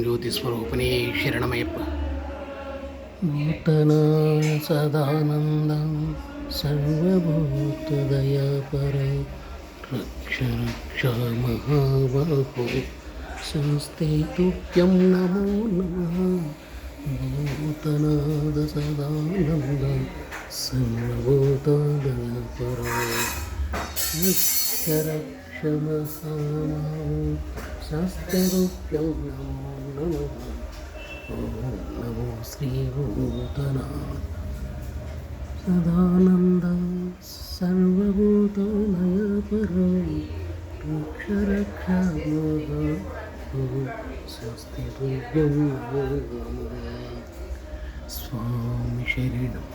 జ్యోతిస్వరూపిణి శరణమయ్యప్ప. నూతన సదానందం సర్వభూతదయాపర రక్ష రక్ష మహాబాహో సంస్థే తుభ్యం నమో నమః. నూతనాద సదానంద సర్వభూతదయాపర రక్ష రక్ష మహాబాహో సంస్థే తుభ్యం నమో నమః. ఓం నమో శ్రీ భూతనాథ సదానంద సర్వభూతలయపర రక్ష రక్ష స్వస్తి తుభ్యం నమో నమః. స్వామి శరణం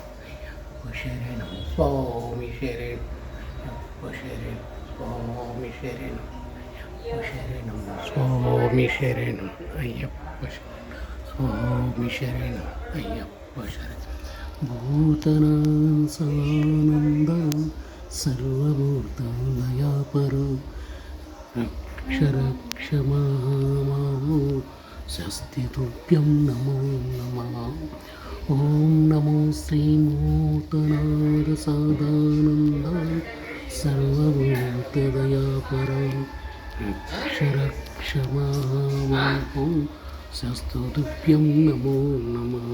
శరణం స్వామి శరణం శరణం స్వామి శరణం శరణం స్వామి శరణం అయ్యప్ప స్వామి శరణం అయ్యప్ప శరణం. భూతనాథ సదానంద సర్వభూతదయాపర రక్ష రక్ష మహాబాహో స్వస్తి తుభ్యం నమో నమః. ఓం నమో శ్రీ నూతనాద సదానంద సర్వభూతదయాపర రక్ష రక్ష మహాబాహో స్వస్తి తుభ్యం నమో నమః.